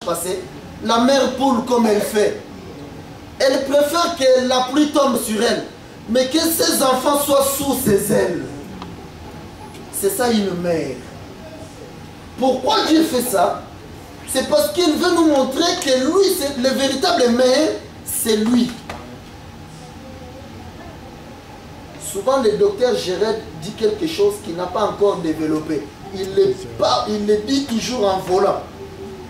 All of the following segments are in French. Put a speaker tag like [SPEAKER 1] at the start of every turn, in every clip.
[SPEAKER 1] passé, la mère poule comme elle fait, elle préfère que la pluie tombe sur elle, mais que ses enfants soient sous ses ailes. C'est ça une mère. Pourquoi Dieu fait ça? C'est parce qu'il veut nous montrer que lui, c'est le véritable mère, c'est lui. Souvent le docteur Gérard dit quelque chose qu'il n'a pas encore développé. Il le dit toujours en volant.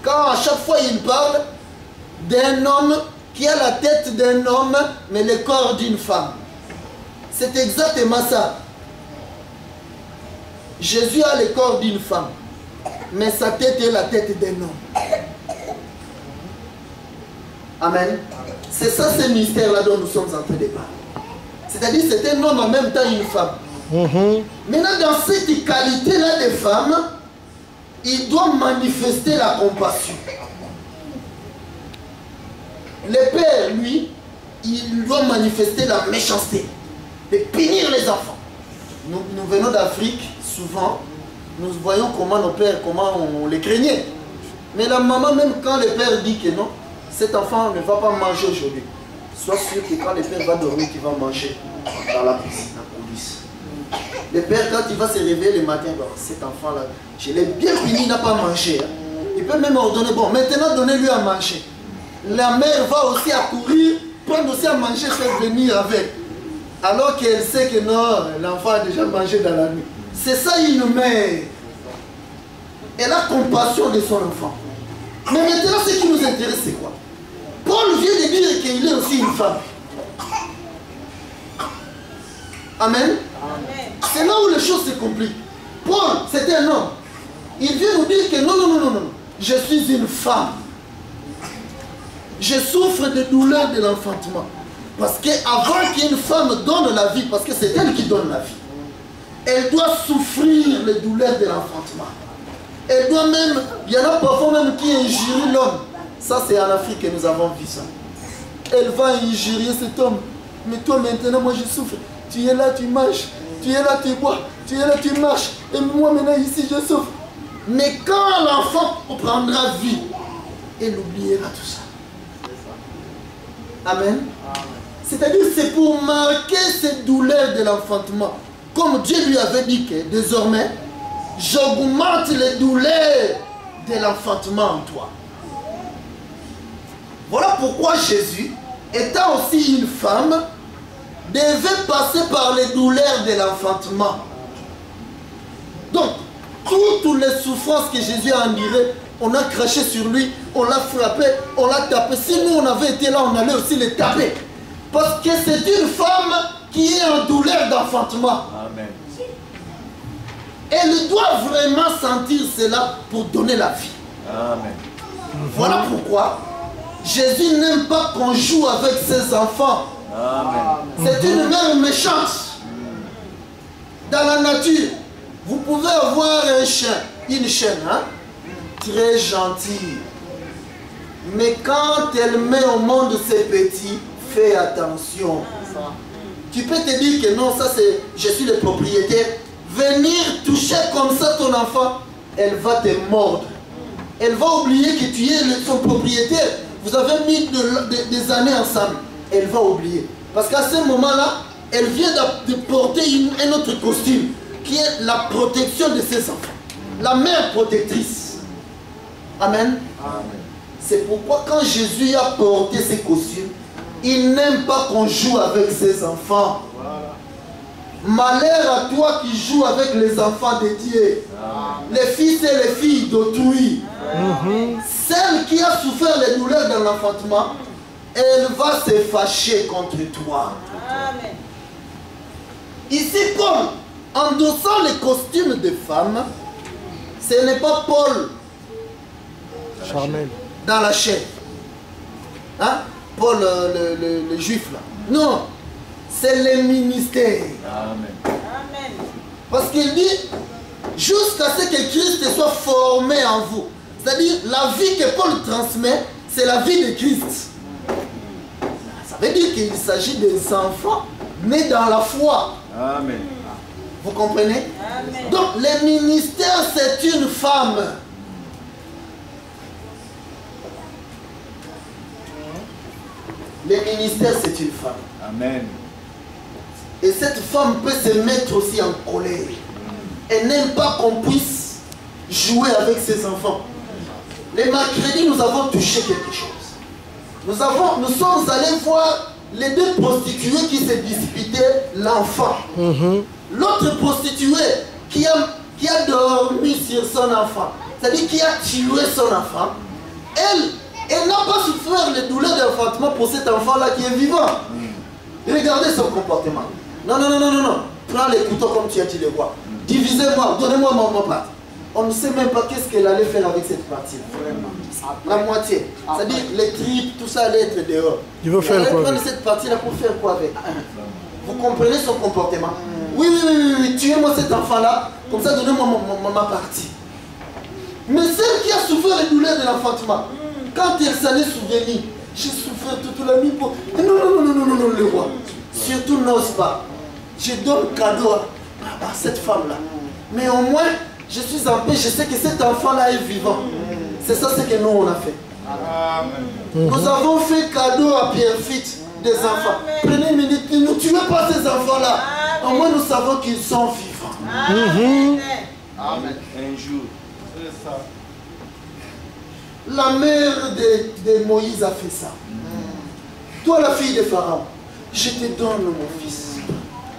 [SPEAKER 1] Quand à chaque fois il parle d'un homme qui a la tête d'un homme, mais le corps d'une femme. C'est exactement ça. Jésus a le corps d'une femme, mais sa tête est la tête d'un homme. Amen. C'est ça ce mystère-là dont nous sommes en train de parler. C'est-à-dire c'est un homme en même temps une femme. Maintenant, dans cette qualité-là de femme, il doit manifester la compassion. Le père, lui, il doit manifester la méchanceté, de punir les enfants. Nous venons d'Afrique, souvent, nous voyons comment nos pères, comment on les craignait. Mais la maman, même quand le père dit que non, cet enfant ne va pas manger aujourd'hui, sois sûr que quand le père va dormir, il va manger dans la piscine, la police. Le père, quand il va se réveiller le matin, bon, cet enfant-là, je l'ai bien puni, il n'a pas mangé. Hein. Il peut même ordonner, bon, maintenant donnez-lui à manger. La mère va aussi accourir, prendre aussi à manger, faire venir avec. Alors qu'elle sait que non, l'enfant a déjà mangé dans la nuit. C'est ça une mère. Elle a compassion de son enfant. Mais maintenant, ce qui nous intéresse, c'est quoi? Paul vient de dire qu'il est aussi une femme. Amen. C'est là où les choses se compliquent. Paul, c'est un homme. Il vient nous dire que non, non, non, non, non. Je suis une femme. Je souffre de douleurs de l'enfantement. Parce qu'avant qu'une femme donne la vie, parce que c'est elle qui donne la vie, elle doit souffrir les douleurs de l'enfantement. Elle doit même, il y en a parfois même qui injurient l'homme. Ça c'est en Afrique que nous avons vu ça. Elle va injurier cet homme. Mais toi maintenant, moi je souffre. Tu es là, tu marches. Tu es là, tu bois. Tu es là, tu marches. Et moi maintenant ici, je souffre. Mais quand l'enfant prendra vie, elle oubliera tout ça. Amen. C'est-à-dire c'est pour marquer cette douleur de l'enfantement. Comme Dieu lui avait dit que désormais, j'augmente les douleurs de l'enfantement en toi. Voilà pourquoi Jésus, étant aussi une femme, devait passer par les douleurs de l'enfantement. Donc, toutes les souffrances que Jésus a endurées, on a craché sur lui, on l'a frappé, on l'a tapé. Si nous on avait été là, on allait aussi les taper. Parce que c'est une femme qui est en douleur d'enfantement. Amen. Elle doit vraiment sentir cela pour donner la vie. Amen. Voilà pourquoi Jésus n'aime pas qu'on joue avec ses enfants. C'est une mère méchante. Dans la nature, vous pouvez avoir un chien, une chienne, hein, très gentille. Mais quand elle met au monde ses petits, fais attention. Tu peux te dire que non, ça c'est, je suis le propriétaire. Venir toucher comme ça ton enfant, elle va te mordre. Elle va oublier que tu es son propriétaire. Vous avez mis des années ensemble. Elle va oublier. Parce qu'à ce moment-là, elle vient de porter un autre costume qui est la protection de ses enfants. La mère protectrice. Amen. Amen. C'est pourquoi quand Jésus a porté ses costumes, il n'aime pas qu'on joue avec ses enfants. Voilà. Malheur à toi qui joues avec les enfants de Dieu. Les fils et les filles d'autrui. Celle qui a souffert les douleurs de l'enfantement, elle va se fâcher contre toi. Amen. Ici, Paul, endossant les costumes de femmes, ce n'est pas Paul
[SPEAKER 2] charnel
[SPEAKER 1] dans la chair. Hein? Paul, le juif là. Non, c'est le ministère. Amen. Amen. Parce qu'il dit, jusqu'à ce que Christ soit formé en vous. C'est-à-dire, la vie que Paul transmet, c'est la vie de Christ. Ça veut dire qu'il s'agit des enfants nés dans la foi. Amen. Vous comprenez? Amen. Donc, le ministère, c'est une femme. Le ministère, c'est une femme.
[SPEAKER 3] Amen.
[SPEAKER 1] Et cette femme peut se mettre aussi en colère. Elle n'aime pas qu'on puisse jouer avec ses enfants. Les mercredis, nous avons touché quelque chose. Nous sommes allés voir les deux prostituées qui se disputaient l'enfant. L'autre prostituée qui a dormi sur son enfant, c'est-à-dire qui a tué son enfant, elle n'a pas souffert les douleurs d'enfantement pour cet enfant-là qui est vivant. Regardez son comportement. Non, non, non, non, non, non. Prends les couteaux comme tu as dit les rois. Divisez-moi, donnez-moi ma part. On ne sait même pas qu'est-ce qu'elle allait faire avec cette partie. Vraiment. La moitié. C'est-à-dire les tripes, tout ça allait être dehors.
[SPEAKER 2] Il veut faire
[SPEAKER 1] quoi? Elle allait prendre
[SPEAKER 2] avec
[SPEAKER 1] cette partie-là pour faire quoi avec? Vous comprenez son comportement? Oui, oui, oui, oui, tuez-moi cet enfant-là, comme ça donnez-moi ma partie. Mais celle qui a souffert les douleurs de l'enfantement, quand elle s'en est souvenue, j'ai souffert toute la nuit pour... Non, non, non, non, non, non, le roi. Surtout n'ose pas. Je donne cadeau à cette femme-là. Mais au moins, je suis en paix, je sais que cet enfant-là est vivant. C'est ça ce que nous on a fait. Amen. Nous avons fait cadeau à Pierre-Fitte des enfants. Prenez une minute, ne tuez pas ces enfants-là. Au moins nous savons qu'ils sont vivants.
[SPEAKER 3] Amen. Amen. Un jour. C'est ça.
[SPEAKER 1] La mère de Moïse a fait ça. Toi la fille de Pharaon, je te donne mon fils.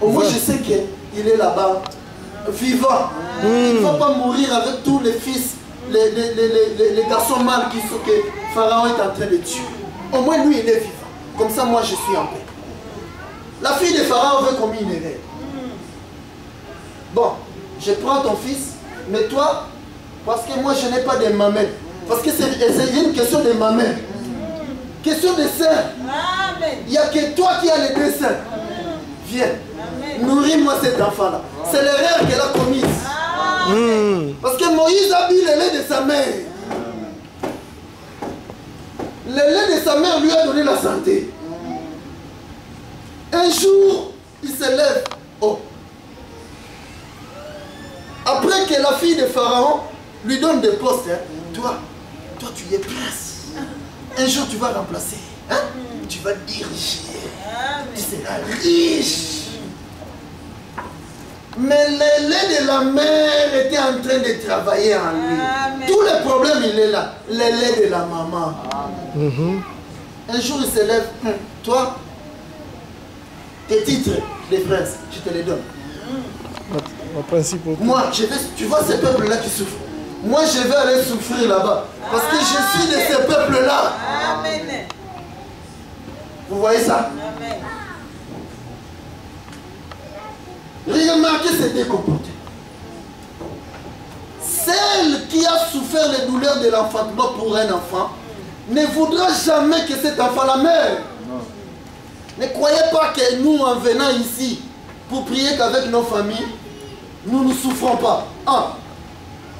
[SPEAKER 1] Au moins je sais qu'il est là-bas, vivant. Il ne va pas mourir avec tous les fils, les garçons mâles que Pharaon est en train de tuer. Au moins lui il est vivant. Comme ça moi je suis en paix. La fille de Pharaon veut commettre une erreur. Bon, je prends ton fils, mais toi, parce que moi je n'ai pas de mamelles. Parce que c'est une question de mamelles. Question de seins. Il n'y a que toi qui as les deux seins. Viens, nourris-moi cet enfant-là. C'est l'erreur qu'elle a commise. Parce que Moïse a bu le lait de sa mère. Le lait de sa mère lui a donné la santé. Un jour, il se lève. Oh. Après que la fille de Pharaon lui donne des postes, hein, toi tu es prince. Un jour tu vas remplacer. Hein? Tu vas diriger. Tu seras riche. Mais le lait de la mère était en train de travailler en lui. Amen. Tous les problèmes, il est là. Le lait de la maman. Un jour, il se lève. Toi, tes titres de prince, je te les donne. Moi, tu vois ces peuples-là qui souffrent. Moi, je vais aller souffrir là-bas. Parce que je suis de ces peuples-là. Vous voyez ça? Amen. Remarquez ces deux comportements. Celle qui a souffert les douleurs de l'enfantement pour un enfant ne voudra jamais que cet enfant la meure. Ne croyez pas que nous, en venant ici pour prier qu'avec nos familles, nous ne souffrons pas.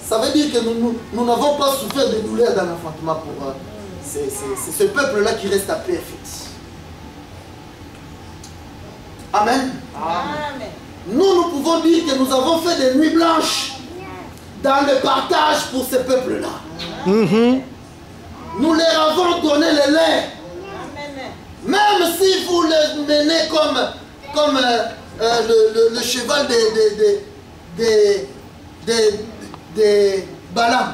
[SPEAKER 1] Ça veut dire que nous n'avons pas souffert de douleurs dans l'enfantement pour c'est ce peuple-là qui reste à Pierre-Fitte. Amen. Amen. Nous pouvons dire que nous avons fait des nuits blanches dans le partage pour ce peuple-là. Nous leur avons donné le lait. Même si vous le menez comme le cheval de Balaam.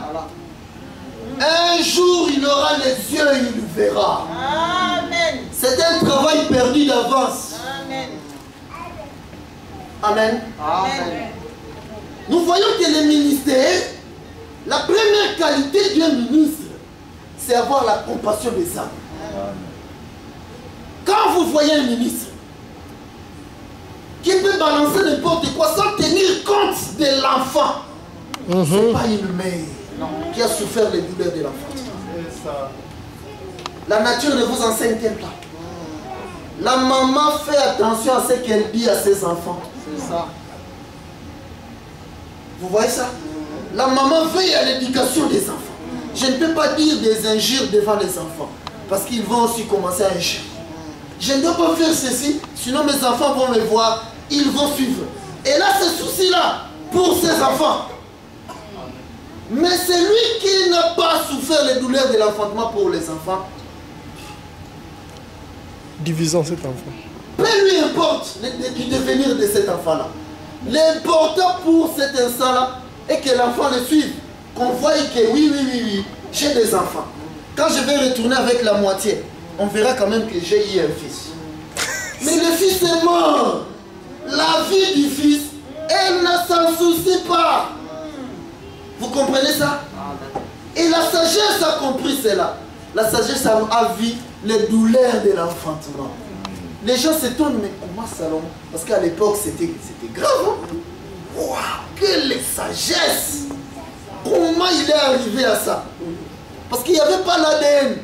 [SPEAKER 1] Un jour, il aura les yeux et il verra. C'est un travail perdu d'avance. Amen. Amen. Nous voyons que le ministère, la première qualité d'un ministre, c'est avoir la compassion des âmes. Quand vous voyez un ministre qui peut balancer n'importe quoi sans tenir compte de l'enfant, ce n'est pas une mère qui a souffert les douleurs de l'enfant. La nature ne vous enseigne-t-elle pas? La maman fait attention à ce qu'elle dit à ses enfants. C'est ça. Vous voyez ça? La maman veille à l'éducation des enfants. Je ne peux pas dire des injures devant les enfants, parce qu'ils vont aussi commencer à injurier. Je ne dois pas faire ceci, sinon mes enfants vont me voir, ils vont suivre. Et là, ce souci-là, pour ces enfants. Mais celui qui n'a pas souffert les douleurs de l'enfantement pour les enfants,
[SPEAKER 2] divisant cet enfant.
[SPEAKER 1] peu lui importe du devenir de cet enfant-là. L'important pour cet instant-là est que l'enfant le suive. Qu'on voie que oui, j'ai des enfants. Quand je vais retourner avec la moitié, on verra quand même que j'ai eu un fils. Mais le fils est mort. La vie du fils, elle ne s'en soucie pas. Vous comprenez ça? Et la sagesse a compris cela. La sagesse a vu les douleurs de l'enfantement. Les gens s'étonnent, mais comment Salomon? Parce qu'à l'époque, c'était grave. Hein? Waouh, quelle sagesse! Comment il est arrivé à ça? Parce qu'il n'y avait pas l'ADN.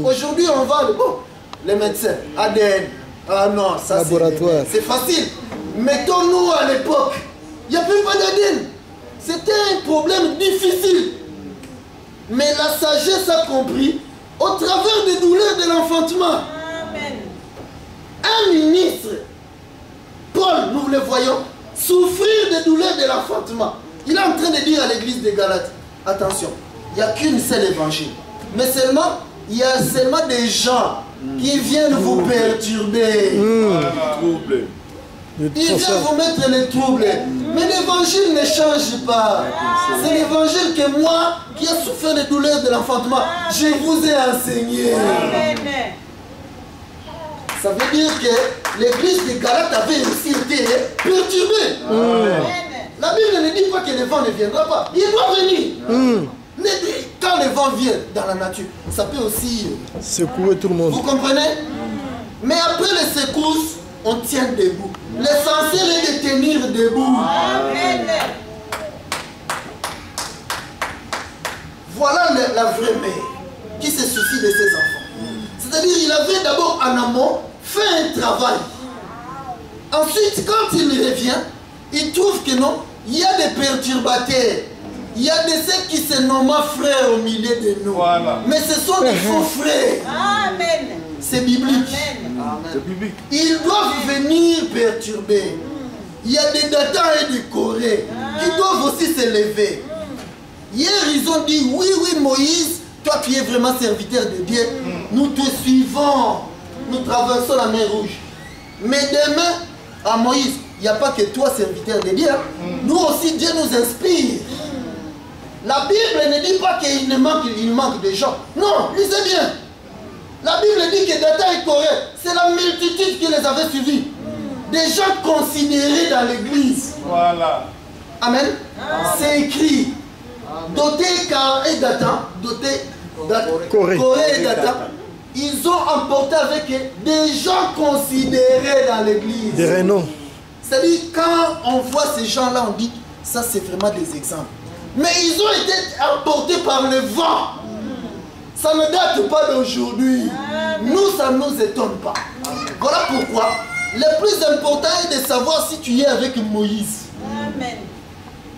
[SPEAKER 1] Aujourd'hui, on va... Bon, les médecins, ADN. Ah non, ça c'est facile. Mettons-nous à l'époque. Il n'y a plus pas d'ADN. C'était un problème difficile. Mais la sagesse a compris au travers des douleurs de l'enfantement. Un ministre, Paul, nous le voyons, souffrir des douleurs de l'enfantement. Il est en train de dire à l'église de Galates, attention, il n'y a qu'une seule évangile. Mais seulement, il y a seulement des gens qui viennent vous perturber. Ils viennent vous mettre les troubles. Mais l'évangile ne change pas. C'est l'évangile que moi, qui ai souffert des douleurs de l'enfantement, je vous ai enseigné. Ça veut dire que l'église de Galates avait aussi été perturbée. La Bible ne dit pas que le vent ne viendra pas. Il doit venir. Quand le vent vient dans la nature, ça peut aussi
[SPEAKER 2] secouer tout le monde.
[SPEAKER 1] Vous comprenez? Mais après les secousses, on tient debout. L'essentiel est de tenir debout. Voilà la vraie mère qui se soucie de ses enfants. C'est-à-dire il avait d'abord en amont fait un travail. Ensuite, quand il revient, il trouve que non, il y a des perturbateurs. Il y a de ceux qui se nomment frères au milieu de nous. Voilà. Mais ce sont des faux frères. Amen. C'est biblique. Amen. Ils doivent venir perturber. Il y a des Datans et des Corées qui doivent aussi se lever. Hier, ils ont dit, oui, Moïse, toi qui es vraiment serviteur de Dieu, nous te suivons. Nous traversons la mer Rouge. Mais demain, à Moïse, il n'y a pas que toi, serviteur de Dieu. Nous aussi, Dieu nous inspire. La Bible ne dit pas qu'il manque de gens. Non, lisez bien. La Bible dit que Dathan et Corée, c'est la multitude qui les avait suivis. Des gens considérés dans l'église. Voilà. Amen. C'est écrit. Doté et Dathan, Corée et Dathan, ils ont emporté avec eux des gens considérés dans l'église.
[SPEAKER 2] Des renoms.
[SPEAKER 1] C'est-à-dire, quand on voit ces gens-là, on dit, ça c'est vraiment des exemples. Mais ils ont été emportés par le vent. Ça ne date pas d'aujourd'hui. Nous, ça ne nous étonne pas. Voilà pourquoi le plus important est de savoir si tu es avec Moïse. Amen.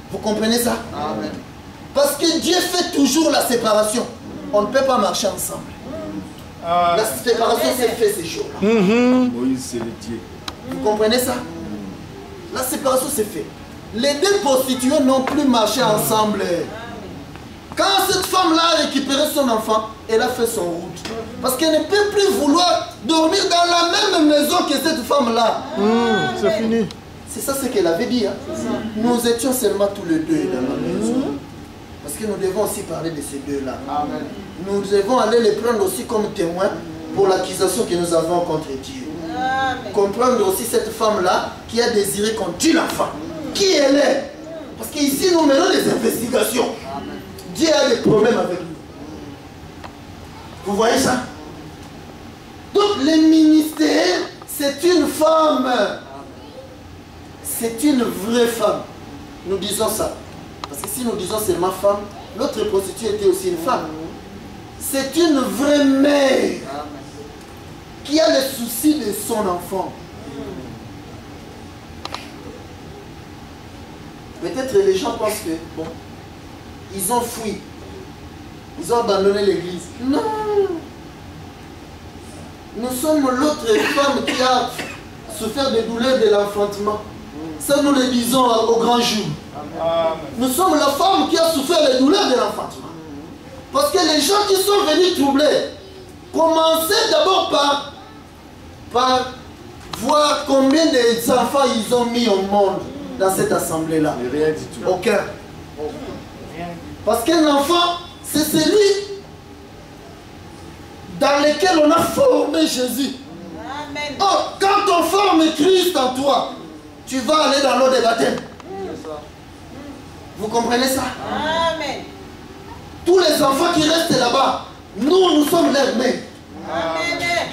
[SPEAKER 1] Vous comprenez ça? Amen. Parce que Dieu fait toujours la séparation. On ne peut pas marcher ensemble. La séparation s'est faite ces jours-là.
[SPEAKER 3] Moïse, c'est le Dieu.
[SPEAKER 1] Vous comprenez ça? La séparation s'est faite. Les deux prostituées n'ont plus marché ensemble. Quand cette femme-là a récupéré son enfant, elle a fait son route. Parce qu'elle ne peut plus vouloir dormir dans la même maison que cette femme-là.
[SPEAKER 2] C'est fini.
[SPEAKER 1] C'est ça ce qu'elle avait dit. Hein? Nous étions seulement tous les deux dans la maison. Parce que nous devons aussi parler de ces deux-là. Nous devons aller les prendre aussi comme témoins pour l'accusation que nous avons contre Dieu. Comprendre aussi cette femme-là qui a désiré qu'on tue l'enfant. Qui elle est? Parce qu'ici nous menons des investigations. Dieu a des problèmes avec nous. Vous voyez ça? Donc le ministère, c'est une femme. C'est une vraie femme. Nous disons ça. Parce que si nous disons seulement femme, l'autre prostituée était aussi une femme. C'est une vraie mère qui a le souci de son enfant. Peut-être les gens pensent que, bon, ils ont fui. Ils ont abandonné l'église. Non. Nous sommes l'autre femme qui a souffert des douleurs de l'enfantement. Ça, nous le disons au grand jour. Nous sommes la femme qui a souffert les douleurs de l'enfantement. Parce que les gens qui sont venus troubler, commencez d'abord par voir combien d'enfants ils ont mis au monde dans cette assemblée-là.
[SPEAKER 4] Rien du tout.
[SPEAKER 1] Aucun. Parce qu'un enfant, c'est celui dans lequel on a formé Jésus.
[SPEAKER 3] Amen.
[SPEAKER 1] Oh, quand on forme Christ en toi, tu vas aller dans l'eau des baptêmes. Vous comprenez ça?
[SPEAKER 3] Amen.
[SPEAKER 1] Tous les enfants qui restent là-bas, nous sommes leurs mères.
[SPEAKER 3] Amen.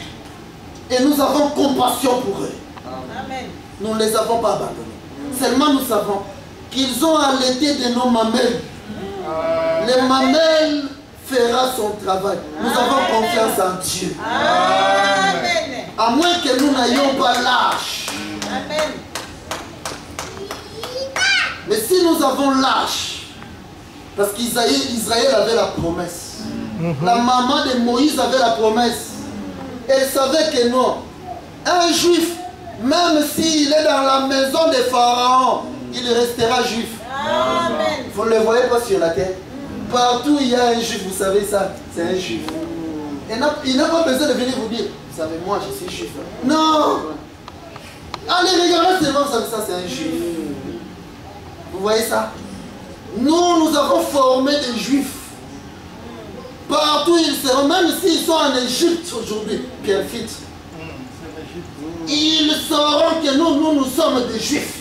[SPEAKER 1] Et nous avons compassion pour eux.
[SPEAKER 3] Amen.
[SPEAKER 1] Nous ne les avons pas abandonnés. Seulement nous savons qu'ils ont allaité de nos mamelles. Les mamelles fera son travail. Nous avons confiance en Dieu.
[SPEAKER 3] Amen.
[SPEAKER 1] À moins que nous n'ayons pas lâche.
[SPEAKER 3] Amen.
[SPEAKER 1] Mais si nous avons lâche, parce qu'Israël avait la promesse. La maman de Moïse avait la promesse. Elle savait que non. Un juif, même s'il est dans la maison de Pharaon, il restera juif.
[SPEAKER 3] Amen.
[SPEAKER 1] Vous ne le voyez pas sur la terre. Partout il y a un juif, vous savez ça, c'est un juif. Il n'a pas besoin de venir vous dire, vous savez, moi je suis juif. Non. Allez, regardez seulement ça, c'est un juif. Vous voyez ça? Nous avons formé des juifs. Partout ils seront, même s'ils sont en Égypte aujourd'hui, Pierre-Fit, ils sauront que nous sommes des juifs.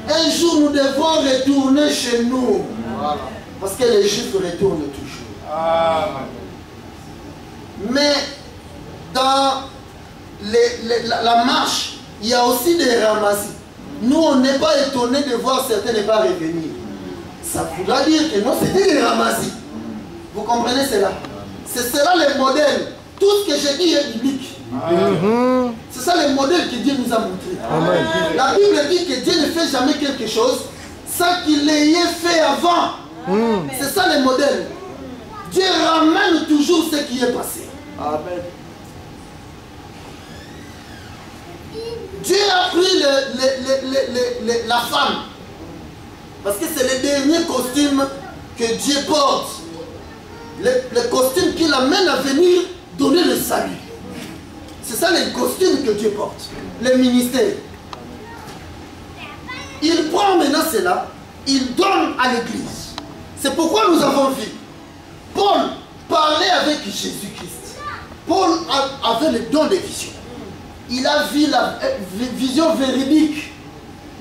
[SPEAKER 1] Un jour nous devons retourner chez nous. Parce que les juifs retournent toujours. Mais dans la marche, il y a aussi des ramassis. Nous, on n'est pas étonnés de voir certains ne pas revenir. Ça voudra dire que non, c'était des ramassis. Vous comprenez cela? C'est cela le modèle. Tout ce que j'ai dit est biblique. C'est ça le modèle que Dieu nous a montré.
[SPEAKER 2] Amen.
[SPEAKER 1] La Bible dit que Dieu ne fait jamais quelque chose sans qu'il l'ait fait avant. C'est ça le modèle. Dieu ramène toujours ce qui est passé.
[SPEAKER 4] Amen.
[SPEAKER 1] Dieu a pris la femme. Parce que c'est le dernier costume que Dieu porte. Le costume qui l'amène à venir donner le salut. C'est ça le costume que Dieu porte. Le ministère. Il prend maintenant cela, il donne à l'église. C'est pourquoi nous avons vu Paul parler avec Jésus-Christ. Paul avait le don de vision. Il a vu la vision véridique.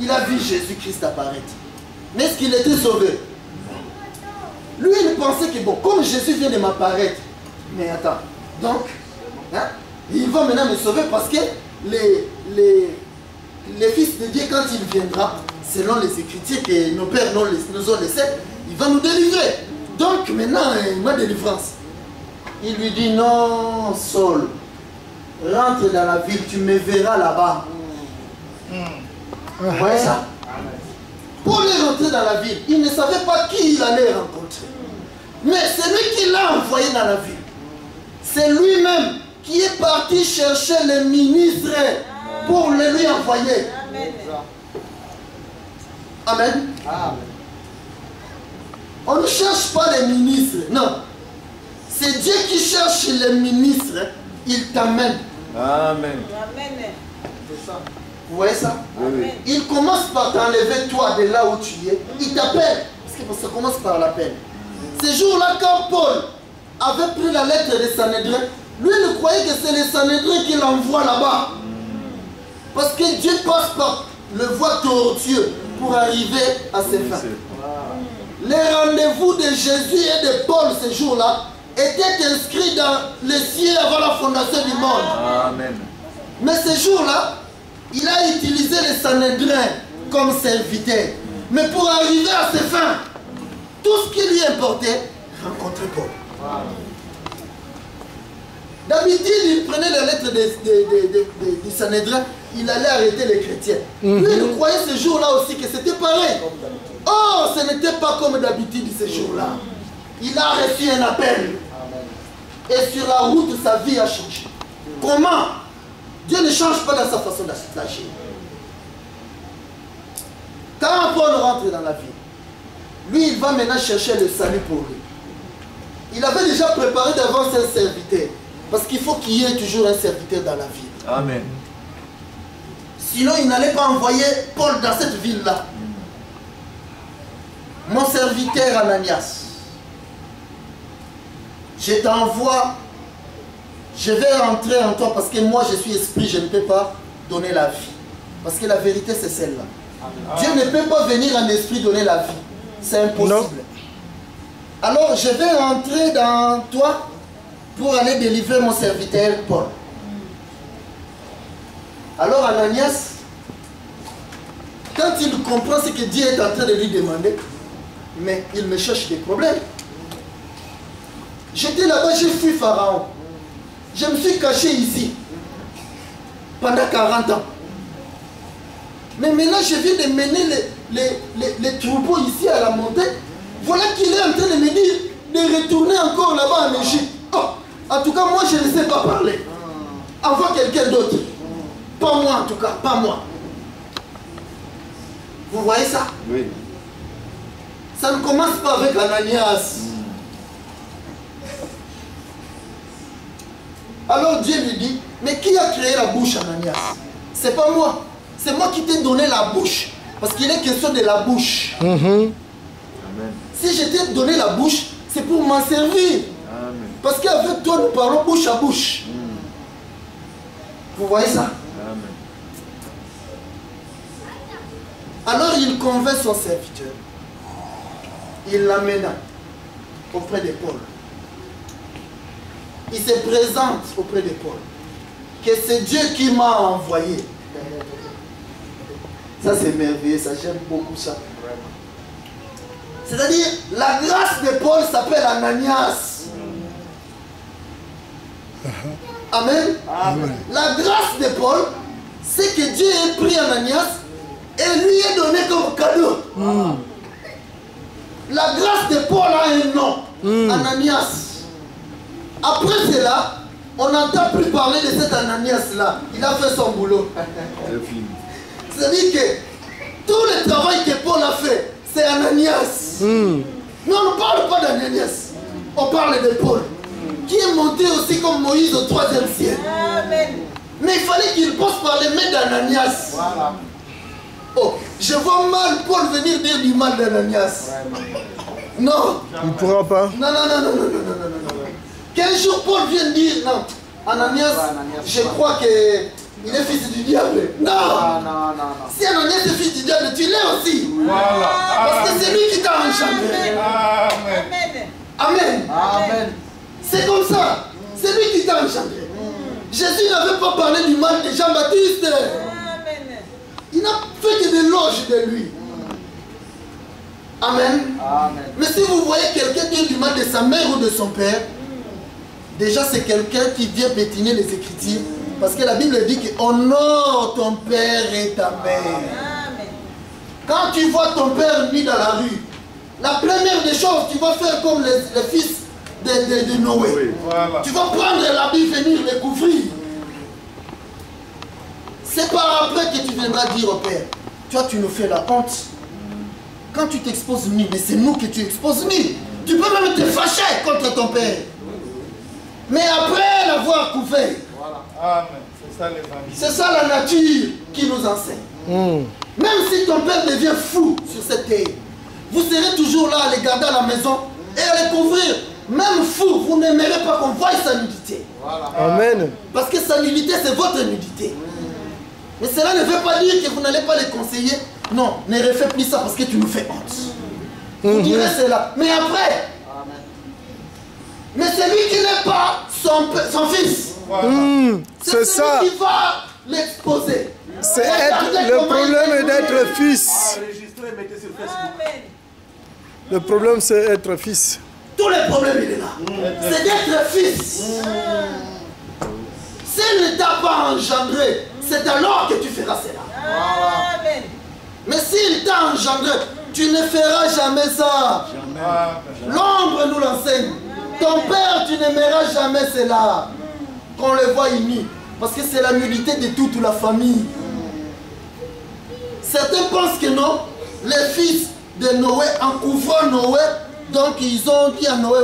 [SPEAKER 1] Il a vu Jésus-Christ apparaître. Mais est-ce qu'il était sauvé? Lui, il pensait que bon, comme Jésus vient de m'apparaître, mais attends, donc, hein, il va maintenant me sauver parce que les fils de Dieu, quand il viendra, selon les Écritures que nos pères nous ont laissées, il va nous délivrer. Donc maintenant, ma délivrance. Il lui dit, non, Saul, rentre dans la ville, tu me verras là-bas. Vous voyez ça? Paul est rentré dans la ville, il ne savait pas qui il allait rencontrer. Mais c'est lui qui l'a envoyé dans la ville. C'est lui-même qui est parti chercher les ministres pour les lui envoyer. Amen. Amen. On ne cherche pas les ministres, non. C'est Dieu qui cherche les ministres, il t'amène.
[SPEAKER 4] Amen.
[SPEAKER 3] C'est ça.
[SPEAKER 1] Vous voyez ça?
[SPEAKER 4] Oui.
[SPEAKER 1] Il commence par t'enlever toi de là où tu es. Il t'appelle. Parce que ça commence par l'appel. Ce jour-là, quand Paul avait pris la lettre de Sanhédrin, lui il croyait que c'est les Sanhédrin qui l'envoie là-bas. Parce que Dieu passe par le voie tortueux pour arriver à ses fins. Les rendez-vous de Jésus et de Paul ce jour-là étaient inscrits dans le ciel avant la fondation du monde.
[SPEAKER 4] Amen.
[SPEAKER 1] Mais ce jour-là, il a utilisé les Sanhédrin comme serviteur. Mais pour arriver à ses fins, tout ce qui lui importait, rencontrer Paul. D'habitude, il prenait les lettres du Sanhédrin, il allait arrêter les chrétiens. Lui, il croyait ce jour-là aussi que c'était pareil. Oh, ce n'était pas comme d'habitude ce jour-là. Il a reçu un appel. Et sur la route, sa vie a changé. Comment? Dieu ne change pas dans sa façon d'agir. Quand Paul rentre dans la vie, lui, il va maintenant chercher le salut pour lui. Il avait déjà préparé d'avance un serviteur. Parce qu'il faut qu'il y ait toujours un serviteur dans la vie.
[SPEAKER 3] Amen.
[SPEAKER 1] Sinon, il n'allait pas envoyer Paul dans cette ville-là. Mon serviteur Ananias, je t'envoie, je vais rentrer en toi parce que moi je suis esprit, je ne peux pas donner la vie. Parce que la vérité c'est celle-là. Dieu ne peut pas venir en esprit donner la vie. C'est impossible. Non. Alors je vais rentrer dans toi pour aller délivrer mon serviteur Paul. Alors Ananias, quand il comprend ce que Dieu est en train de lui demander, mais il me cherche des problèmes. J'étais là-bas, j'ai fui Pharaon. Je me suis caché ici pendant 40 ans. Mais maintenant, je viens de mener les troupeaux ici à la montagne. Voilà qu'il est en train de me dire de retourner encore là-bas en Égypte. Oh, en tout cas, moi, je ne sais pas parler. Envoie quelqu'un d'autre. Pas moi, en tout cas, pas moi. Vous voyez ça?
[SPEAKER 3] Oui.
[SPEAKER 1] Ça ne commence pas avec Ananias. Alors Dieu lui dit, mais qui a créé la bouche, Ananias? C'est pas moi. C'est moi qui t'ai donné la bouche. Parce qu'il est question de la bouche.
[SPEAKER 3] Amen.
[SPEAKER 1] Si je t'ai donné la bouche, c'est pour m'en servir.
[SPEAKER 3] Amen.
[SPEAKER 1] Parce qu'avec toi, nous parlons bouche à bouche. Vous voyez ça?
[SPEAKER 3] Amen.
[SPEAKER 1] Alors il convainc son serviteur. Il l'amène auprès de Paul. Il se présente auprès de Paul. Que c'est Dieu qui m'a envoyé. Ça c'est merveilleux, ça j'aime beaucoup ça. C'est-à-dire, la grâce de Paul s'appelle Ananias. Amen.
[SPEAKER 2] Amen.
[SPEAKER 1] La grâce de Paul, c'est que Dieu ait pris Ananias et lui ait donné comme cadeau. La grâce de Paul a un nom, Ananias. Après cela, on n'entend plus parler de cet Ananias-là. Il a fait son boulot. C'est-à-dire que tout le travail que Paul a fait, c'est Ananias. Mais on ne parle pas d'Ananias. On parle de Paul, qui est monté aussi comme Moïse au 3e siècle.
[SPEAKER 3] Amen.
[SPEAKER 1] Mais il fallait qu'il passe par les mains d'Ananias.
[SPEAKER 3] Voilà.
[SPEAKER 1] Oh, je vois mal Paul venir dire du mal d'Ananias. Non.
[SPEAKER 2] Il ne pourra pas.
[SPEAKER 1] Non. Qu'un jour Paul vient dire, non, Ananias, je crois qu'il est fils du diable. Non. Si Ananias est fils du diable, tu l'es aussi.
[SPEAKER 3] Voilà.
[SPEAKER 1] Parce que c'est lui qui t'a enchanté.
[SPEAKER 3] Amen.
[SPEAKER 1] Amen. C'est comme ça. C'est lui qui t'a enchanté. Jésus n'avait pas parlé du mal de Jean-Baptiste. Il n'a fait que des loges de lui. Amen. Mais si vous voyez quelqu'un dire du mal de sa mère ou de son père, déjà c'est quelqu'un qui vient pétiner les Écritures. Parce que la Bible dit que honore ton père et ta mère. Amen. Quand tu vois ton père mis dans la rue, la première des choses, tu vas faire comme les fils de Noé. Oui, voilà. Tu vas prendre l'habit, venir le couvrir. C'est par après que tu viendras dire au père, toi tu nous fais la honte. Quand tu t'exposes nu, mais c'est nous que tu exposes nu. Tu peux même te fâcher contre ton père. Mais après l'avoir couvert,
[SPEAKER 3] Amen. C'est ça les familles. C'est
[SPEAKER 1] ça la nature qui nous enseigne. Même si ton père devient fou sur cette terre, vous serez toujours là à les garder à la maison et à les couvrir. Même fou, vous n'aimerez pas qu'on voie sa nudité.
[SPEAKER 3] Voilà.
[SPEAKER 2] Amen.
[SPEAKER 1] Parce que sa nudité, c'est votre nudité. Mais cela ne veut pas dire que vous n'allez pas les conseiller. Non, ne refais plus ça parce que tu nous fais honte. Vous direz cela. Mais après, mais c'est lui qui n'est pas son fils.
[SPEAKER 2] C'est ça.
[SPEAKER 1] Qui va l'exposer.
[SPEAKER 2] Le problème est d'être fils. Le problème c'est être fils.
[SPEAKER 1] Tout le problème il est là. C'est d'être fils. S'il ne t'a pas engendré, c'est alors que tu feras cela. Amen. Mais s'il t'a engendré, tu ne feras jamais ça. L'ombre nous l'enseigne. Ton père, tu n'aimeras jamais cela. Qu'on le voit uni. Parce que c'est la nudité de toute la famille. Certains pensent que non. les fils de Noé, en couvrant Noé, donc ils ont dit à Noé,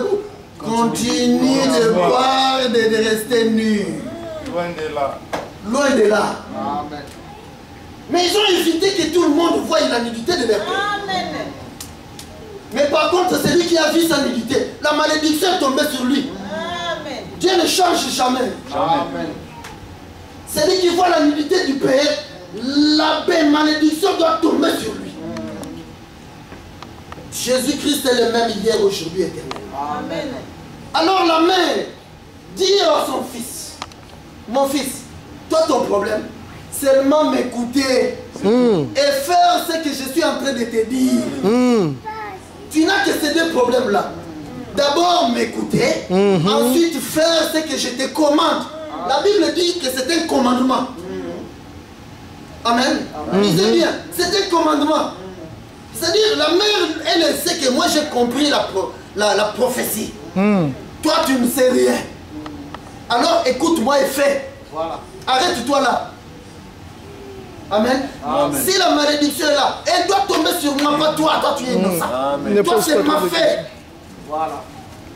[SPEAKER 1] continue de boire et de rester nu.
[SPEAKER 3] Loin de là.
[SPEAKER 1] Loin de là.
[SPEAKER 3] Amen.
[SPEAKER 1] Mais ils ont évité que tout le monde voie la nudité de leur père. Mais par contre, celui qui a vu sa nudité, la malédiction est tombée sur lui.
[SPEAKER 4] Amen.
[SPEAKER 1] Dieu ne change jamais.
[SPEAKER 3] Amen.
[SPEAKER 1] Celui qui voit la nudité du père, la malédiction doit tomber sur lui. Jésus-Christ est le même hier, aujourd'hui, éternellement.
[SPEAKER 4] Amen.
[SPEAKER 1] Alors la mère dit à son fils, mon fils, toi ton problème, seulement m'écouter et faire ce que je suis en train de te dire. Tu n'as que ces deux problèmes-là. D'abord m'écouter, ensuite faire ce que je te commande. La Bible dit que c'est un commandement. Amen. Lisez bien, c'est un commandement. C'est-à-dire, la mère, elle sait que moi j'ai compris la prophétie. Toi, tu ne sais rien. Alors écoute-moi et fais.
[SPEAKER 3] Voilà.
[SPEAKER 1] Arrête-toi là. Amen.
[SPEAKER 3] Amen.
[SPEAKER 1] Si la malédiction est là, elle doit tomber sur moi, pas toi. Toi, tu es innocent.
[SPEAKER 3] Amen.
[SPEAKER 1] Toi, c'est ma fait.
[SPEAKER 3] Voilà.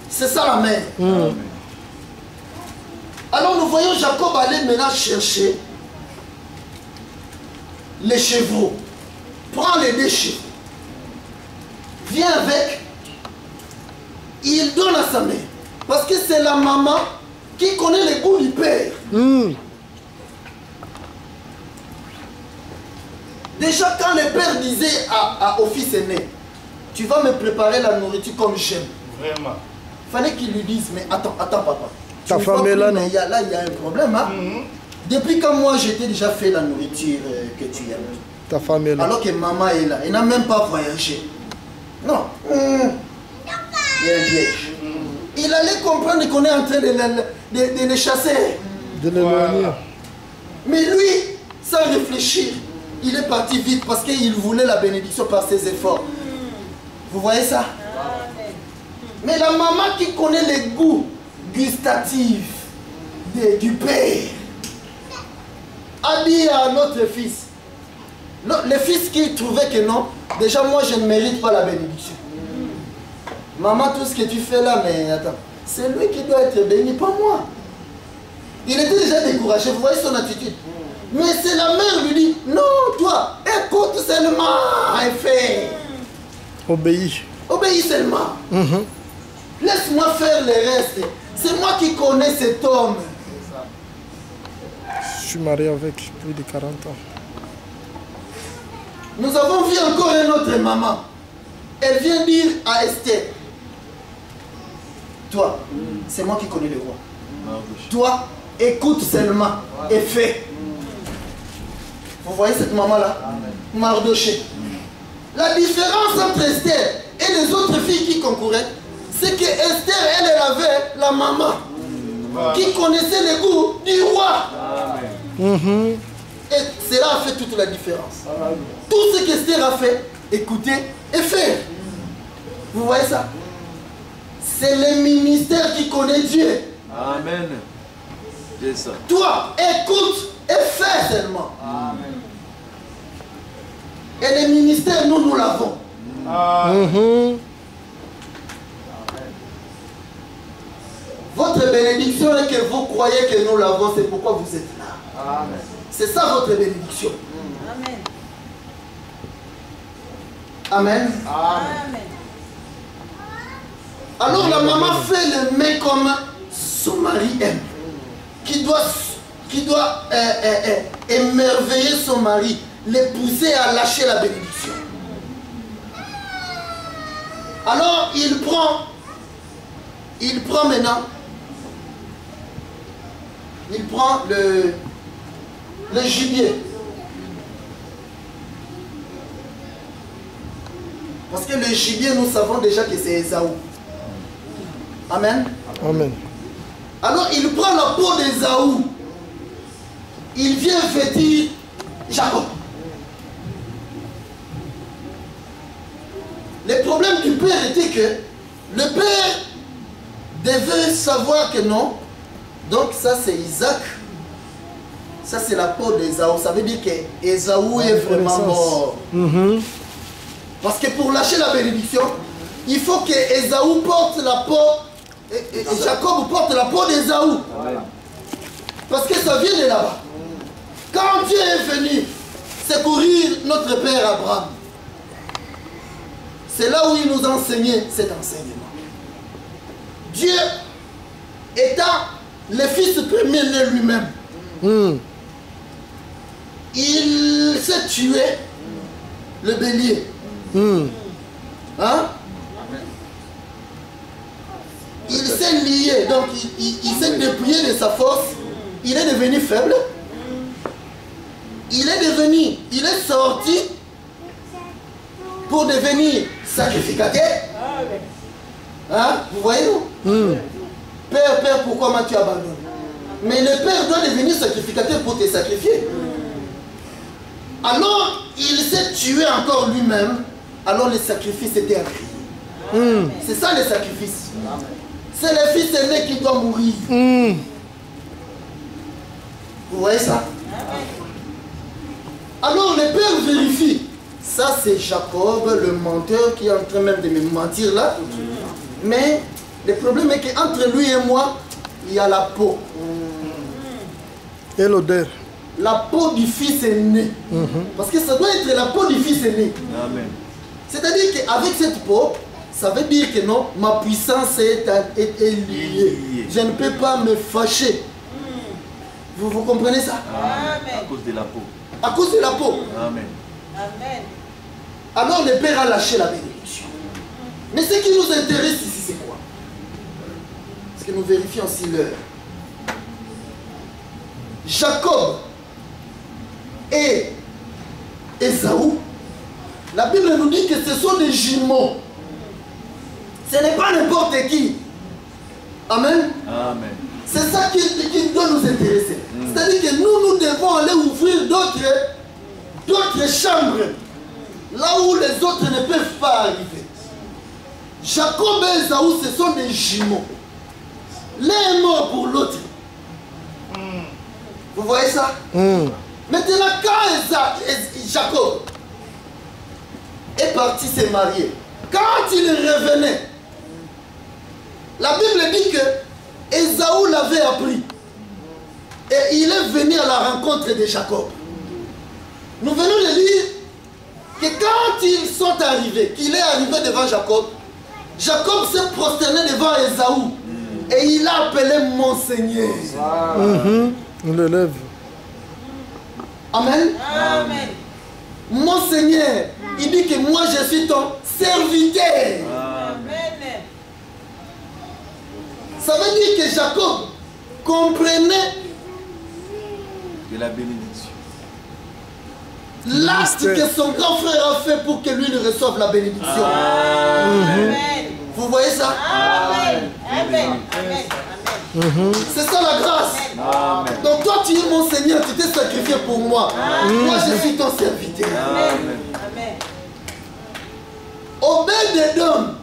[SPEAKER 1] C'est ça la mère. Alors nous voyons Jacob aller maintenant chercher les chevaux. Prends les deux chevaux. Viens avec. Il donne à sa mère. Parce que c'est la maman qui connaît les goûts du père. Déjà quand le père disait au fils aîné, tu vas me préparer la nourriture comme j'aime.
[SPEAKER 3] Vraiment.
[SPEAKER 1] Fallait qu'il lui dise, mais attends papa.
[SPEAKER 2] Ta femme est là, non?
[SPEAKER 1] Il y a un problème. Hein? Depuis quand moi j'étais déjà fait la nourriture que tu aimes.
[SPEAKER 2] Ta femme est là.
[SPEAKER 1] Alors que maman est là. Elle n'a même pas voyagé. Non. Il est un vierge. Il allait comprendre qu'on est en train de les chasser.
[SPEAKER 2] De l'éloigner.
[SPEAKER 1] Mais lui, sans réfléchir, il est parti vite parce qu'il voulait la bénédiction par ses efforts. Vous voyez ça? Mais la maman qui connaît les goûts gustatifs du père a dit à notre fils, le fils qui trouvait que non, déjà moi je ne mérite pas la bénédiction. Maman, tout ce que tu fais là, mais attends, c'est lui qui doit être béni, pas moi. Il était déjà découragé, vous voyez son attitude. Mais c'est la mère lui dit, non, toi, écoute seulement et fais.
[SPEAKER 2] Obéis.
[SPEAKER 1] Obéis seulement. Laisse-moi faire le reste. C'est moi qui connais cet homme.
[SPEAKER 2] Je suis marié avec plus de 40 ans.
[SPEAKER 1] Nous avons vu encore une autre maman. Elle vient dire à Esther, toi, c'est moi qui connais le roi. Toi, écoute seulement et fais. Vous voyez cette maman-là? Mardoché. La différence entre Esther et les autres filles qui concouraient, c'est que Esther, elle avait la maman qui connaissait les goûts du roi. Et cela a fait toute la différence. Tout ce qu'Esther a fait, écoutez et faire. Vous voyez ça? C'est le ministère qui connaît Dieu.
[SPEAKER 3] Amen. C'est ça.
[SPEAKER 1] Toi, écoute et fais seulement.
[SPEAKER 3] Amen.
[SPEAKER 1] Et le ministère, nous l'avons. Votre bénédiction est que vous croyez que nous l'avons, c'est pourquoi vous êtes là.
[SPEAKER 3] Amen.
[SPEAKER 1] C'est ça votre bénédiction.
[SPEAKER 4] Amen.
[SPEAKER 1] Amen.
[SPEAKER 4] Amen.
[SPEAKER 1] Alors la maman fait le main comme son mari aime. Qui doit émerveiller son mari, le pousser à lâcher la bénédiction. Alors il prend maintenant, il prend le gibier. Parce que le gibier, nous savons déjà que c'est Ésaü. Amen.
[SPEAKER 2] Amen.
[SPEAKER 1] Alors il prend la peau d'Ésaü. Il vient vêtir Jacob. Le problème du père était que le père devait savoir que non. Donc ça c'est Isaac. Ça c'est la peau d'Ésaü. Ça veut dire que Ésaü est vraiment mort. Parce que pour lâcher la bénédiction, il faut que Ésaü porte la peau, et Jacob porte la peau d'Ésaü. Parce que ça vient de là-bas. Quand Dieu est venu secourir notre père Abraham, c'est là où il nous a enseigné cet enseignement. Dieu étant le fils premier-né lui-même, il s'est tué le bélier. Hein? Il s'est lié, donc il s'est dépouillé de sa force, il est devenu faible, il est sorti pour devenir sacrificateur. Hein? Vous voyez nous? Père, pourquoi m'as-tu abandonné? Mais le père doit devenir sacrificateur pour te sacrifier. Alors, il s'est tué encore lui-même. Alors, le sacrifice était agréé. C'est ça le sacrifice. C'est le fils aîné qui doit mourir. Vous voyez ça? Alors, le père vérifie. Ça, c'est Jacob, le menteur, qui est en train même de me mentir là. Mais le problème est qu'entre lui et moi, il y a la peau.
[SPEAKER 2] Et l'odeur.
[SPEAKER 1] La peau du fils aîné. Parce que ça doit être la peau du fils aîné. C'est-à-dire qu'avec cette peau, ça veut dire que non, ma puissance est liée. Je ne peux pas me fâcher. Vous comprenez ça?
[SPEAKER 3] Amen. À cause de la peau.
[SPEAKER 1] À cause de la peau.
[SPEAKER 3] Amen.
[SPEAKER 4] Amen.
[SPEAKER 1] Alors le père a lâché la bénédiction. Mais ce qui nous intéresse ici, c'est quoi? Parce que nous vérifions aussi l'heure. Jacob et Ésaü, la Bible nous dit que ce sont des jumeaux. Ce n'est pas n'importe qui. Amen.
[SPEAKER 3] Amen.
[SPEAKER 1] C'est ça qui doit nous intéresser. C'est-à-dire que nous devons aller ouvrir d'autres chambres, là où les autres ne peuvent pas arriver. Jacob et Ésaü, ce sont des jumeaux. L'un est mort pour l'autre. Vous voyez ça? Maintenant, quand Jacob est parti se marier, quand il revenait, la Bible dit que Ésaü l'avait appris. Et il est venu à la rencontre de Jacob. Nous venons de lire que quand ils sont arrivés, qu'il est arrivé devant Jacob, Jacob s'est prosterné devant Ésaü. Et il a appelé mon Seigneur.
[SPEAKER 2] On le lève.
[SPEAKER 1] Amen.
[SPEAKER 4] Amen.
[SPEAKER 1] Mon Seigneur, il dit que moi je suis ton serviteur.
[SPEAKER 4] Amen.
[SPEAKER 1] Ça veut dire que Jacob comprenait
[SPEAKER 3] De la bénédiction.
[SPEAKER 1] l'acte que son grand frère a fait pour que lui ne reçoive la bénédiction.
[SPEAKER 4] Amen.
[SPEAKER 1] Vous voyez ça?
[SPEAKER 4] Amen. Amen. Amen.
[SPEAKER 1] C'est ça la grâce.
[SPEAKER 3] Amen.
[SPEAKER 1] Donc toi tu es mon Seigneur, tu t'es sacrifié pour moi. Moi je suis ton serviteur.
[SPEAKER 3] Amen.
[SPEAKER 4] Amen.
[SPEAKER 1] Obed-Edom.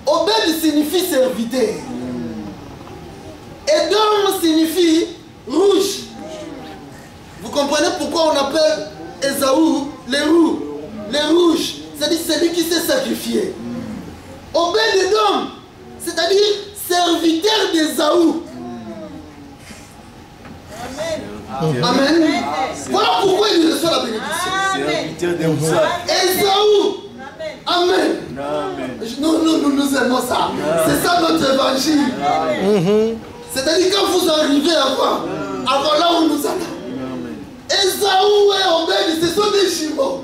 [SPEAKER 1] Obed signifie serviteur. Edom signifie rouge. Vous comprenez pourquoi on appelle Ésaü les rouges. C'est-à-dire celui qui s'est sacrifié. Obed-Edom, c'est-à-dire serviteur d'Ésaü.
[SPEAKER 4] Amen.
[SPEAKER 1] Amen. Voilà pourquoi il reçoit la bénédiction.
[SPEAKER 3] Serviteur de Moussa.
[SPEAKER 1] Ésaü. Amen.
[SPEAKER 3] Amen.
[SPEAKER 1] Nous aimons ça. C'est ça notre évangile. C'est-à-dire quand vous arrivez avant là où nous allons. Ésaü et Obed, ce sont des jumeaux.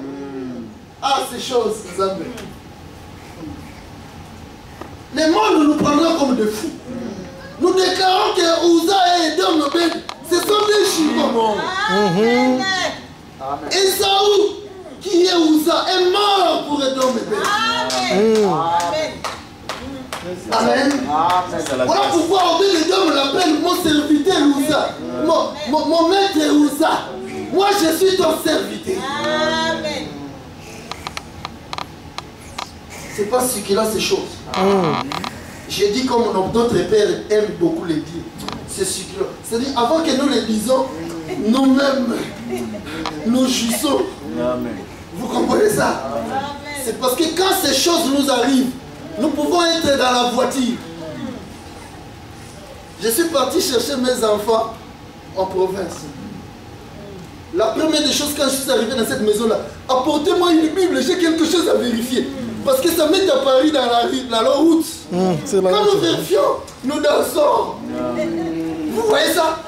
[SPEAKER 1] Ah, ces choses, amen. Le monde nous prendra comme des fous. Nous déclarons que Uza et Edom, Obed, ce sont des jumeaux.
[SPEAKER 4] Amen.
[SPEAKER 1] Ésaü, qui est Uza, est mort pour Edom et Obed.
[SPEAKER 4] Amen.
[SPEAKER 1] Amen. Voilà pourquoi Obed-Edom l'appelle mon serviteur Uza. Mon maître Uza. Moi je suis ton serviteur.
[SPEAKER 4] Amen.
[SPEAKER 1] C'est pas ce qu'il a ces choses. J'ai dit comme d'autres pères aiment beaucoup les dire. C'est ce qu'il a. C'est-à-dire avant que nous les disons, nous-mêmes nous jouissons.
[SPEAKER 3] Amen.
[SPEAKER 1] Vous comprenez ça? C'est parce que quand ces choses nous arrivent, nous pouvons être dans la voiture. Je suis parti chercher mes enfants en province. La première des choses, quand je suis arrivé dans cette maison-là, apportez-moi une Bible, j'ai quelque chose à vérifier. Parce que ça m'est apparu dans la route. Quand nous vérifions, nous dansons. Vous voyez ça?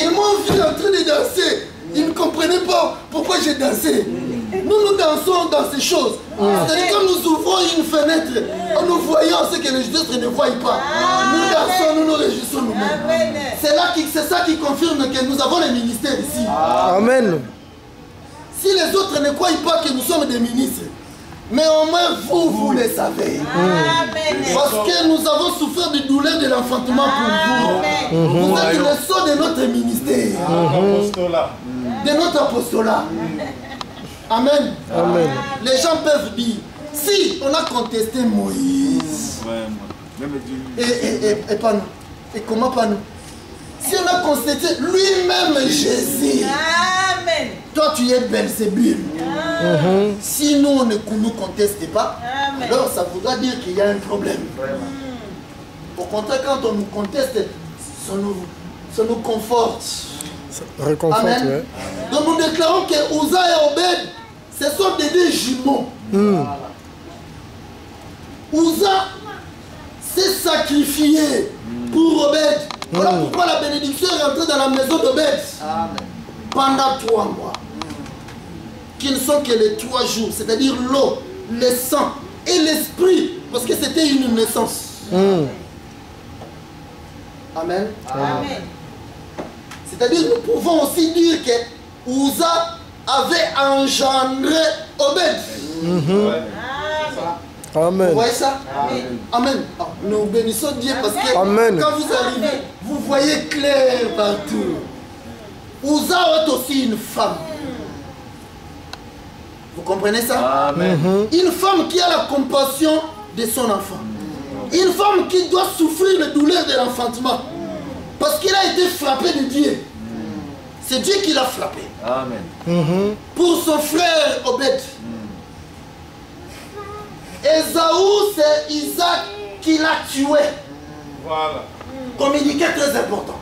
[SPEAKER 1] Ils m'ont vu en train de danser. Ils ne comprenaient pas pourquoi j'ai dansé. Nous dansons dans ces choses. C'est-à-dire quand nous ouvrons une fenêtre, en nous voyant ce que les autres ne voient pas. Nous dansons, nous nous réjouissons nous-mêmes. C'est ça qui confirme que nous avons les ministères ici.
[SPEAKER 2] Amen.
[SPEAKER 1] Si les autres ne croient pas que nous sommes des ministres, mais au moins vous le savez. Parce que nous avons souffert de douleur de l'enfantement pour vous. Vous êtes le sceau de notre ministère. De notre apostolat. Amen.
[SPEAKER 2] Amen.
[SPEAKER 1] Les gens peuvent dire, si on a contesté Moïse, et pas nous, et comment pas nous? Si on a contesté lui-même Jésus,
[SPEAKER 4] Amen.
[SPEAKER 1] toi tu es Belzébul. Si nous on ne nous conteste pas, alors ça voudra dire qu'il y a un problème. Au contraire, quand on nous conteste, ça nous conforte.
[SPEAKER 2] Réconforte,
[SPEAKER 1] Amen.
[SPEAKER 2] ouais.
[SPEAKER 1] Donc nous déclarons que Uza et Obed, ce sont des deux jumeaux. Uza s'est sacrifié pour Obed. Voilà pourquoi la bénédiction est rentrée dans la maison d'Obed pendant 3 mois. Qui ne sont que les 3 jours, c'est-à-dire l'eau, le sang et l'esprit, parce que c'était une naissance. Amen.
[SPEAKER 4] Amen.
[SPEAKER 1] C'est-à-dire nous pouvons aussi dire que Uza avait engendré Obed.
[SPEAKER 2] Amen.
[SPEAKER 1] Vous voyez ça? Amen. Nous bénissons Dieu parce que
[SPEAKER 2] Amen.
[SPEAKER 1] quand vous arrivez, vous voyez clair partout. Uza est aussi une femme. Vous comprenez ça?
[SPEAKER 3] Amen.
[SPEAKER 1] Une femme qui a la compassion de son enfant. Une femme qui doit souffrir la douleur de l'enfantement. Parce qu'il a été frappé de Dieu. C'est Dieu qui l'a frappé.
[SPEAKER 3] Amen.
[SPEAKER 1] Pour son frère Obed. Ésaü, c'est Isaac qui l'a tué.
[SPEAKER 3] Voilà.
[SPEAKER 1] Communiqué très important.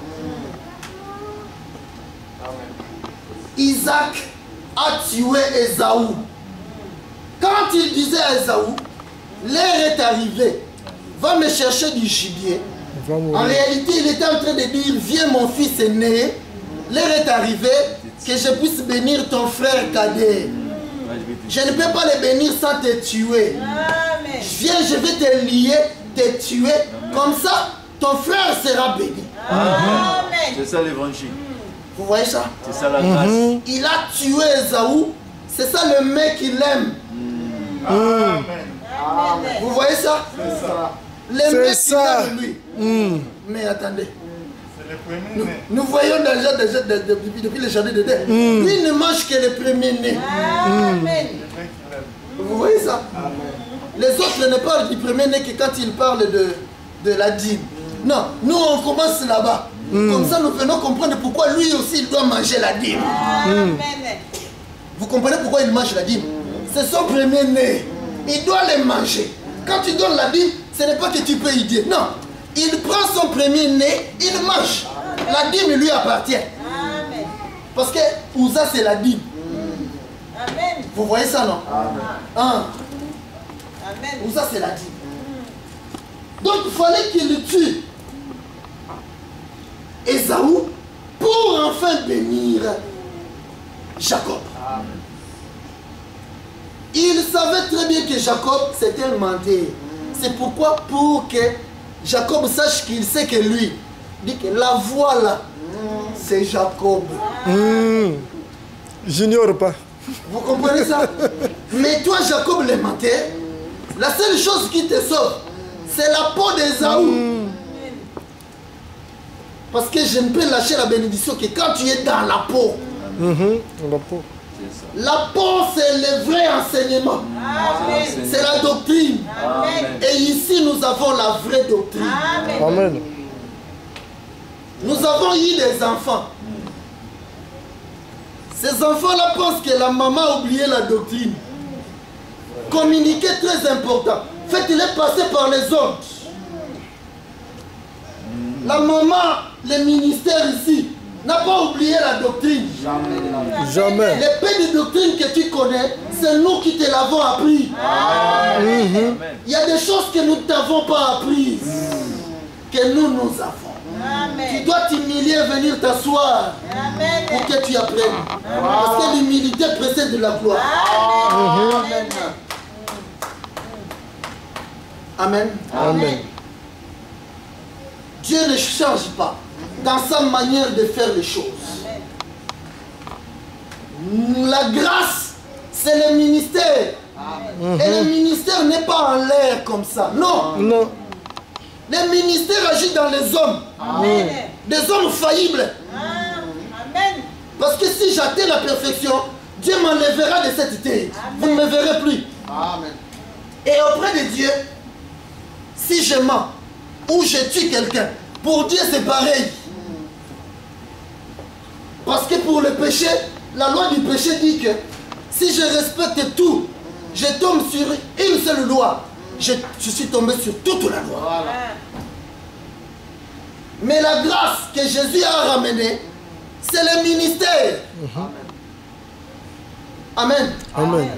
[SPEAKER 1] Isaac a tué Ésaü. Quand il disait à Ésaü, l'heure est arrivée, va me chercher du gibier. En réalité, il était en train de dire, viens mon fils aîné, l'heure est arrivée que je puisse bénir ton frère cadet. Je ne peux pas le bénir sans te tuer.
[SPEAKER 4] Amen.
[SPEAKER 1] Viens, je vais te lier, te tuer. Comme ça, ton frère sera béni.
[SPEAKER 4] Amen.
[SPEAKER 3] C'est ça l'évangile.
[SPEAKER 1] Vous voyez ça?
[SPEAKER 3] C'est ça la grâce.
[SPEAKER 1] Il a tué Ésaü. C'est ça le mec qu'il aime.
[SPEAKER 3] Amen.
[SPEAKER 4] Amen.
[SPEAKER 1] Vous voyez ça?
[SPEAKER 3] C'est ça.
[SPEAKER 1] Le mec qu'il
[SPEAKER 2] ça.
[SPEAKER 1] aime lui. Mais attendez.
[SPEAKER 3] C'est le premier né.
[SPEAKER 1] Nous voyons déjà depuis le jardin d'Éden. Lui ne mange que les premiers-nés.
[SPEAKER 4] Amen.
[SPEAKER 1] Vous voyez ça? Les autres ne parlent du premier-né que quand ils parlent de la dîme. Non, nous on commence là-bas. Comme ça nous venons comprendre pourquoi lui aussi il doit manger la dîme.
[SPEAKER 4] Amen.
[SPEAKER 1] Vous comprenez pourquoi il mange la dîme? C'est son premier-né. Il doit les manger. Quand tu donnes la dîme, ce n'est pas que tu peux y dire. Non. Il prend son premier-né, il mange. La dîme lui appartient.
[SPEAKER 4] Amen.
[SPEAKER 1] Parce que Uza c'est la dîme.
[SPEAKER 4] Amen.
[SPEAKER 1] Vous voyez ça, non? Hein?
[SPEAKER 4] Amen.
[SPEAKER 1] Uza c'est la dîme. Donc il fallait qu'il le tue. Ésaü pour enfin bénir Jacob. Il savait très bien que Jacob c'était un menteur. C'est pourquoi pour que Jacob sache qu'il sait que lui, dit que la voix là, c'est Jacob.
[SPEAKER 2] J'ignore pas.
[SPEAKER 1] Vous comprenez ça? Mais toi Jacob le menteur, la seule chose qui te sauve, c'est la peau d'Ésaü. Parce que je ne peux lâcher la bénédiction que quand tu es dans la peau.
[SPEAKER 2] La peau.
[SPEAKER 1] La peau, c'est le vrai enseignement.
[SPEAKER 4] Amen.
[SPEAKER 1] C'est la doctrine.
[SPEAKER 4] Amen.
[SPEAKER 1] Et ici, nous avons la vraie doctrine.
[SPEAKER 4] Amen.
[SPEAKER 2] Amen.
[SPEAKER 1] Nous avons eu des enfants. Ces enfants-là pensent que la maman a oublié la doctrine. Communiquer très important. Faites-les passer par les autres. La maman, le ministère ici, n'a pas oublié la doctrine.
[SPEAKER 2] Jamais.
[SPEAKER 1] Les paix de doctrine que tu connais, c'est nous qui te l'avons appris. Il y a des choses que nous ne t'avons pas apprises, que nous avons.
[SPEAKER 4] Amen.
[SPEAKER 1] Tu dois t'humilier et venir t'asseoir pour que tu apprennes. Parce que l'humilité précède de la gloire. Amen.
[SPEAKER 2] Amen.
[SPEAKER 1] Dieu ne change pas dans sa manière de faire les choses. La grâce, c'est le ministère. Et le ministère n'est pas en l'air comme ça. Non.
[SPEAKER 2] Non.
[SPEAKER 1] Le ministère agit dans les hommes.
[SPEAKER 4] Amen.
[SPEAKER 1] Des hommes faillibles.
[SPEAKER 4] Amen.
[SPEAKER 1] Parce que si j'atteins la perfection, Dieu m'enlèvera de cette terre. Vous ne me verrez plus.
[SPEAKER 3] Amen.
[SPEAKER 1] Et auprès de Dieu, si je mens ou je tue quelqu'un, pour Dieu c'est pareil. Parce que pour le péché, la loi du péché dit que si je respecte tout, je tombe sur une seule loi. Je suis tombé sur toute la loi.
[SPEAKER 3] Voilà.
[SPEAKER 1] Mais la grâce que Jésus a ramenée, c'est le ministère. Amen.
[SPEAKER 2] Amen.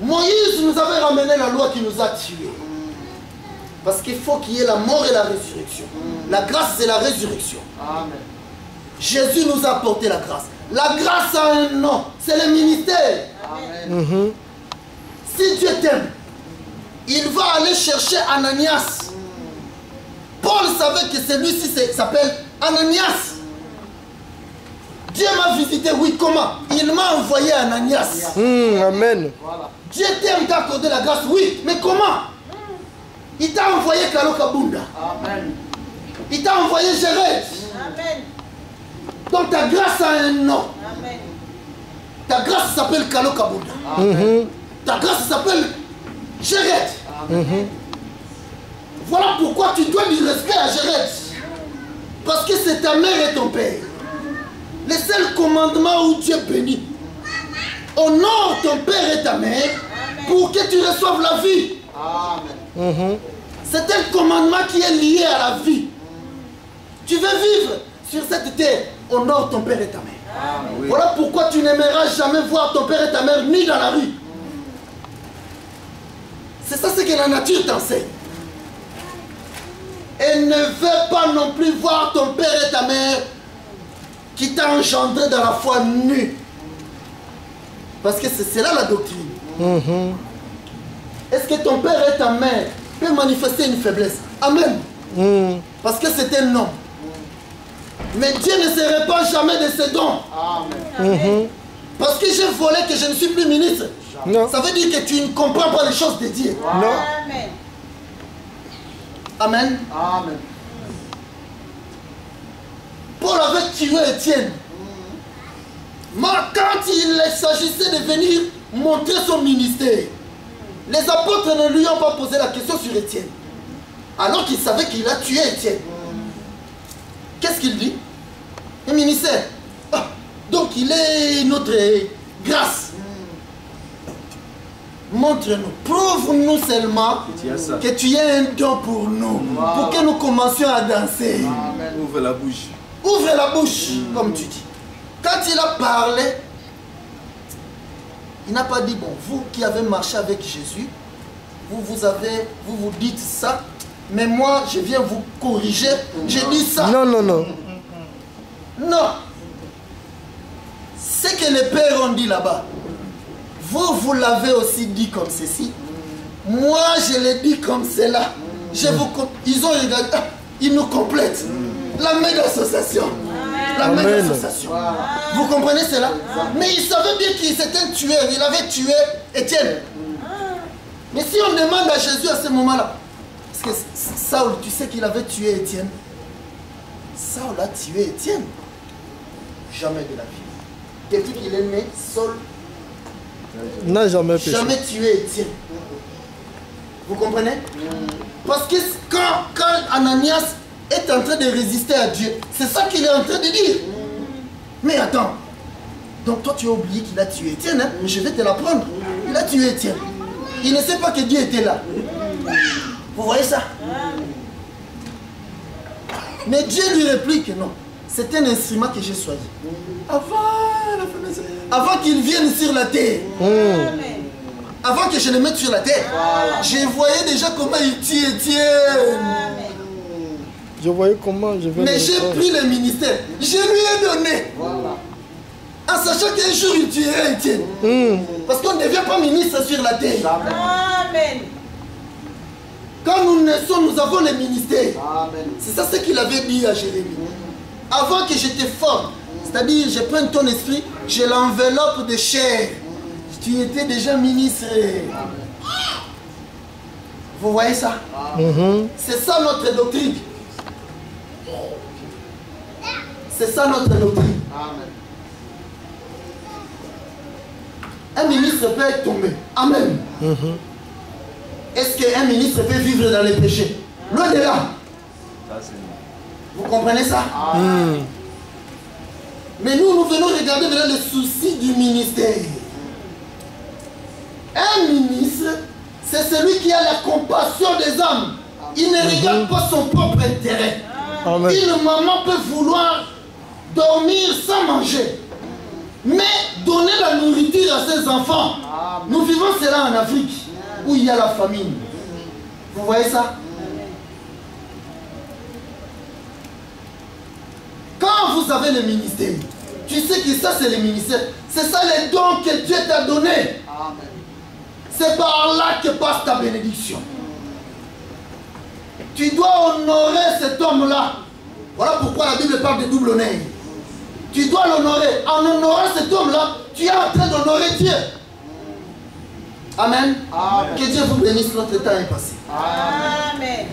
[SPEAKER 1] Moïse nous avait ramené la loi qui nous a tués. Parce qu'il faut qu'il y ait la mort et la résurrection. La grâce, c'est la résurrection.
[SPEAKER 3] Amen.
[SPEAKER 1] Jésus nous a apporté la grâce. La grâce a un nom, c'est le ministère.
[SPEAKER 3] Amen.
[SPEAKER 1] Si Dieu t'aime, il va aller chercher Ananias. Paul savait que celui-ci s'appelle Ananias. Dieu m'a visité, oui, comment? Il m'a envoyé Ananias.
[SPEAKER 2] Amen.
[SPEAKER 3] Voilà.
[SPEAKER 1] Dieu t'aime, t'a accordé la grâce, oui, mais comment? Il t'a envoyé Kalo Kabunda.
[SPEAKER 3] Amen.
[SPEAKER 1] Il t'a envoyé Jéred.
[SPEAKER 4] Amen.
[SPEAKER 1] Donc ta grâce a un nom.
[SPEAKER 4] Amen.
[SPEAKER 1] Ta grâce s'appelle Kalo Kabunda. Ta grâce s'appelle Jéred. Voilà pourquoi tu dois du respect à Jéred. Parce que c'est ta mère et ton père. Le seul commandement où Dieu bénit. Honore ton père et ta mère pour que tu reçoives la vie.
[SPEAKER 3] Amen.
[SPEAKER 1] C'est un commandement qui est lié à la vie. Tu veux vivre sur cette terre, honore ton père et ta mère.
[SPEAKER 3] Oui.
[SPEAKER 1] Voilà pourquoi tu n'aimeras jamais voir ton père et ta mère ni dans la rue. C'est ça ce que la nature t'enseigne. Et ne veux pas non plus voir ton père et ta mère qui t'a engendré dans la foi nue. Parce que c'est là la doctrine. Est-ce que ton père et ta mère peuvent manifester une faiblesse? Amen. Parce que c'est un homme. Mais Dieu ne se répand jamais de ses dons.
[SPEAKER 3] Amen.
[SPEAKER 1] Parce que j'ai volé que je ne suis plus ministre.
[SPEAKER 2] Non.
[SPEAKER 1] Ça veut dire que tu ne comprends pas les choses de Dieu.
[SPEAKER 2] Non.
[SPEAKER 4] Amen.
[SPEAKER 1] Amen.
[SPEAKER 3] Amen.
[SPEAKER 1] Paul avait tué Étienne. Mais quand il s'agissait de venir montrer son ministère, les apôtres ne lui ont pas posé la question sur Étienne. Alors qu'il savait qu'il a tué Étienne. Qu'est-ce qu'il dit? Le ministère. Ah, donc il est notre grâce. Montre-nous, prouve-nous seulement que tu es un don pour nous, pour que nous commencions à danser.
[SPEAKER 3] Amen.
[SPEAKER 5] Ouvre la bouche.
[SPEAKER 1] Ouvre la bouche, comme tu dis. Quand il a parlé, il n'a pas dit, bon, vous qui avez marché avec Jésus, vous dites ça, mais moi, je viens vous corriger, je dis ça.
[SPEAKER 2] Non, non, non.
[SPEAKER 1] Non. Ce que les pères ont dit là-bas, vous l'avez aussi dit comme ceci. Moi, je l'ai dit comme cela. Ils ont regardé, ils nous complètent. La main d'association. La main
[SPEAKER 2] Amen.
[SPEAKER 1] d'association. Vous comprenez cela? Mais il savait bien qu'il était un tueur. Il avait tué Étienne. Mais si on demande à Jésus à ce moment-là, parce que Saul, tu sais qu'il avait tué Étienne. Saul a tué Étienne. Jamais de la vie. Depuis qu'il est né, Saul
[SPEAKER 2] N'a jamais péché.
[SPEAKER 1] jamais tué Étienne. Vous comprenez? Parce que quand Ananias est en train de résister à Dieu, c'est ça qu'il est en train de dire. Mais attends, donc toi tu as oublié qu'il a tué Étienne, hein? Mais je vais te l'apprendre. Il a tué Étienne. Il ne sait pas que Dieu était là. Vous voyez ça? Mais Dieu lui réplique non. C'est un instrument que j'ai choisi. Avant qu'il vienne sur la terre. Avant que je le mette sur la terre. Je voyais déjà comment il tient Étienne.
[SPEAKER 2] Je voyais comment je vais.
[SPEAKER 1] Mais j'ai pris le ministère. Je lui ai donné. En sachant qu'un jour il tuerait Étienne. Parce qu'on ne devient pas ministre sur la terre.
[SPEAKER 4] Amen.
[SPEAKER 1] Quand nous naissons, nous avons le ministère. C'est ça ce qu'il avait dit à Jérémie. Avant que je te forme, c'est-à-dire je prends ton esprit, je l'enveloppe de chair. Tu étais déjà ministre. Vous voyez ça? C'est ça notre doctrine. C'est ça notre doctrine. Un ministre peut être tombé. Amen. Est-ce qu'un ministre peut vivre dans les péchés? Loin de là. Vous comprenez ça? Mais nous venons regarder maintenant le souci du ministère. Un ministre, c'est celui qui a la compassion des âmes. Il ne regarde pas son propre intérêt. Une maman peut vouloir dormir sans manger, mais donner la nourriture à ses enfants. Nous vivons cela en Afrique, où il y a la famine. Vous voyez ça? Quand vous avez le ministère, tu sais que ça c'est le ministère. C'est ça les dons que Dieu t'a donnés. C'est par là que passe ta bénédiction. Tu dois honorer cet homme-là. Voilà pourquoi la Bible parle de double honneur. Tu dois l'honorer. En honorant cet homme-là, tu es en train d'honorer Dieu. Amen. Que Dieu vous bénisse, notre temps est passé.
[SPEAKER 4] Amen.